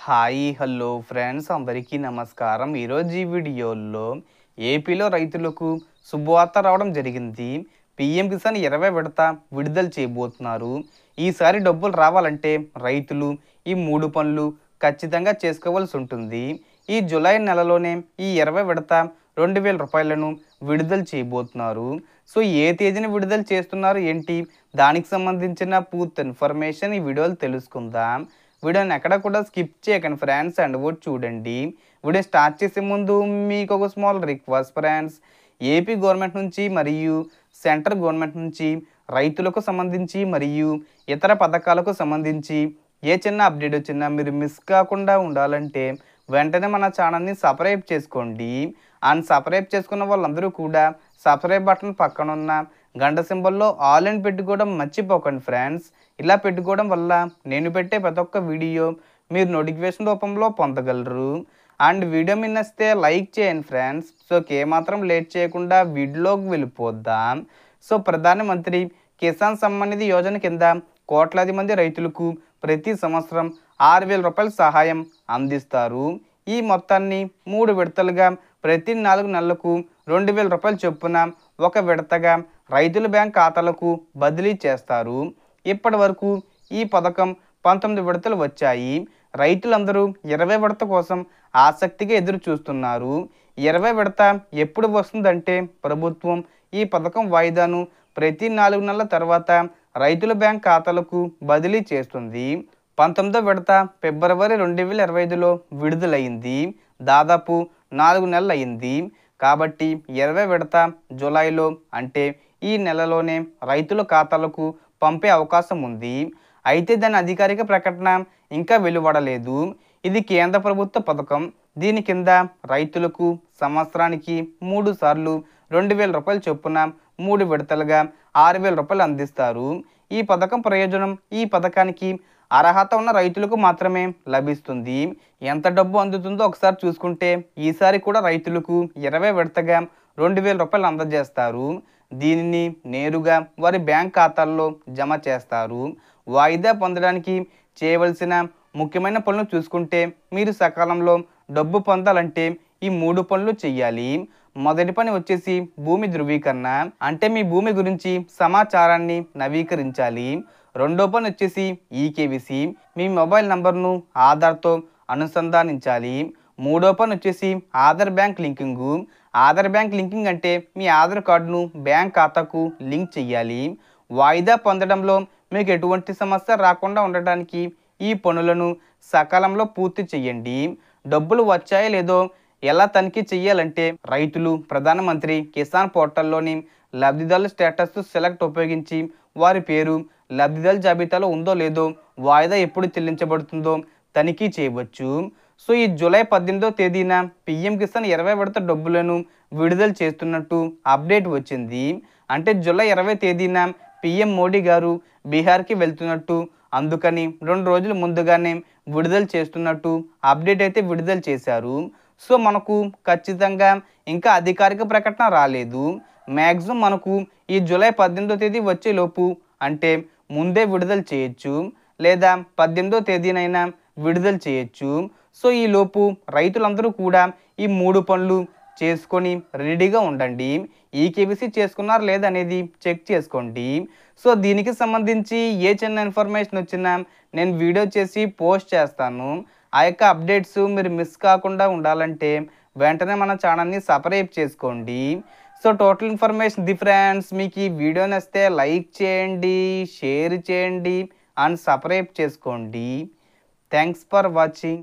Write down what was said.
Hi hello friends అందరికీ నమస్కారం. ఈరోజు ఈ వీడియోలో ఏపీలో రైతులకు శుభవార్త రావడం జరిగింది. పీఎం కిసాన్ 20 విడత విడుదల చేయబోతున్నారు. ఈసారి డబ్బులు రావాలంటే రైతులు ఈ 3 పనులు ఖచ్చితంగా చేసుకోవాల్సి ఉంటుంది. ఈ జూలై నెలలోనే ఈ 20 విడత 2000 రూపాయలను విడుదల చేయబోతున్నారు. సో ఏ తేదీన విడుదల చేస్తున్నారు ఏంటి, దానికి సంబంధించిన పూర్తి ఇన్ఫర్మేషన్ ఈ వీడియోలో తెలుసుకుందాం. వీడియోని ఎక్కడ కూడా స్కిప్ చేయకండి ఫ్రెండ్స్, అండ్ కూడా చూడండి. వీడియో స్టార్ట్ చేసే ముందు మీకు ఒక small request friends, AP government నుంచి మరియు సెంట్రల్ గవర్నమెంట్ నుంచి రైతులకు సంబంధించి మరియు ఇతర పథకాలకు సంబంధించి ఏ చిన్న అప్డేట్ వచ్చినా మీరు మిస్ కాకుండా ఉండాలంటే వెంటనే మన ఛానల్ని సబ్స్క్రైబ్ చేసుకోండి. అండ్ సబ్స్క్రైబ్ చేసుకున్న వాళ్ళందరూ కూడా సబ్స్క్రైబ్ బటన్ పక్కన ఉన్న గంట సింబల్లో ఆల్ అని పెట్టుకోవడం మర్చిపోకండి ఫ్రెండ్స్. ఇలా పెట్టుకోవడం వల్ల నేను పెట్టే ప్రతి ఒక్క వీడియో మీరు నోటిఫికేషన్ రూపంలో పొందగలరు. అండ్ వీడియో మీద నచ్చితే లైక్ చేయండి ఫ్రెండ్స్. సో ఏమాత్రం లేట్ చేయకుండా వీడియోలోకి వెళ్ళిపోద్దాం. సో ప్రధానమంత్రి కిసాన్ సమ్మాన్ నిధి యోజన కింద కోట్లాది మంది రైతులకు ప్రతి సంవత్సరం 6000 రూపాయల సహాయం అందిస్తారు. ఈ మొత్తాన్ని 3 విడతలుగా ప్రతి 4 నెలలకు 2000 రూపాయలు చొప్పున ఒక విడతగా రైతుల బ్యాంక్ ఖాతాలకు బదిలీ చేస్తారు. ఇప్పటి వరకు ఈ పథకం 19 విడతలు వచ్చాయి. రైతులందరూ 20 విడత కోసం ఆసక్తిగా ఎదురు చూస్తున్నారు. 20 విడత ఎప్పుడు వస్తుందంటే ప్రభుత్వం ఈ పథకం వాయిదాను ప్రతి 4 నెలల తర్వాత రైతుల బ్యాంక్ ఖాతాలకు బదిలీ చేస్తుంది. 19వ విడత ఫిబ్రవరి 2025లో విడుదలైంది. దాదాపు 4 నెలలు అయింది. కాబట్టి 20 విడత జూలైలో అంటే ఈ నెలలోనే రైతుల ఖాతాలకు పంపే అవకాశం ఉంది. అయితే దాని అధికారిక ప్రకటన ఇంకా వెలువడలేదు. ఇది కేంద్ర ప్రభుత్వ పథకం. దీని కింద రైతులకు సంవత్సరానికి 3 సార్లు 2000 రూపాయలు చొప్పున 3 విడతలుగా 6000 రూపాయలు అందిస్తారు. ఈ పథకం ప్రయోజనం ఈ పథకానికి అర్హత ఉన్న రైతులకు మాత్రమే లభిస్తుంది. ఎంత డబ్బు అందుతుందో ఒకసారి చూసుకుంటే ఈసారి కూడా రైతులకు 20 విడతగా 2000 రూపాయలు అందజేస్తారు. దీనిని నేరుగా వారి బ్యాంక్ ఖాతాల్లో జమ చేస్తారు. వాయిదా పొందడానికి చేయవలసిన ముఖ్యమైన పనులు చూసుకుంటే మీరు సకాలంలో డబ్బు పొందాలంటే ఈ 3 పనులు చెయ్యాలి. మొదటి పని వచ్చేసి భూమి ధృవీకరణ, అంటే మీ భూమి గురించి సమాచారాన్ని నవీకరించాలి. రెండో పని వచ్చేసి ఈకేవీసీ, మీ మొబైల్ నంబర్ను ఆధార్తో అనుసంధానించాలి. మూడో పని వచ్చేసి Aadhaar bank లింకింగు. Aadhaar bank linking అంటే మీ ఆధార్ కార్డును బ్యాంక్ ఖాతాకు లింక్ చేయాలి. వాయిదా పొందడంలో మీకు ఎటువంటి సమస్య రాకుండా ఉండటానికి ఈ పనులను సకాలంలో పూర్తి చేయండి. డబ్బులు వచ్చాయో లేదో ఎలా తనిఖీ చేయాలంటే రైతులు ప్రధానమంత్రి కిసాన్ పోర్టల్లోని లబ్ధిదారుల స్టేటస్ సెలెక్ట్ ఉపయోగించి వారి పేరు లబ్ధిదారుల జాబితాలో ఉందో లేదో, వాయిదా ఎప్పుడు చెల్లించబడుతుందో తనిఖీ చేయవచ్చు. సో ఈ జూలై 18వ తేదీన పీఎం కిసాన్ 20 విడత డబ్బులను విడుదల చేస్తున్నట్టు అప్డేట్ వచ్చింది. అంటే జూలై 20 తేదీన పీఎం మోడీ గారు బీహార్కి వెళ్తున్నట్టు, అందుకని 2 రోజుల ముందుగానే విడుదల చేస్తున్నట్టు అప్డేట్ అయితే విడుదల చేశారు. సో మనకు ఖచ్చితంగా ఇంకా అధికారిక ప్రకటన రాలేదు. మ్యాక్సిమం మనకు ఈ జూలై 18వ తేదీ వచ్చేలోపు, అంటే ముందే విడుదల చేయొచ్చు లేదా 18వ తేదీనైనా విడుదల చేయొచ్చు. సో ఈలోపు రైతులందరూ కూడా ఈ 3 పనులు చేసుకొని రెడీగా ఉండండి. ఈకేవీసీ చేసుకున్నారు లేదనేది చెక్ చేసుకోండి. సో దీనికి సంబంధించి ఏ చిన్న ఇన్ఫర్మేషన్ వచ్చినా నేను వీడియో చేసి పోస్ట్ చేస్తాను. ఆ యొక్క అప్డేట్స్ మీరు మిస్ కాకుండా ఉండాలంటే వెంటనే మన ఛానల్ని సబ్స్క్రైబ్ చేసుకోండి. So total information the friends. మీకు ఈ వీడియో నచ్చితే లైక్ చేయండి, షేర్ చేయండి అండ్ సబ్స్క్రైబ్ చేసుకోండి. Thanks for watching.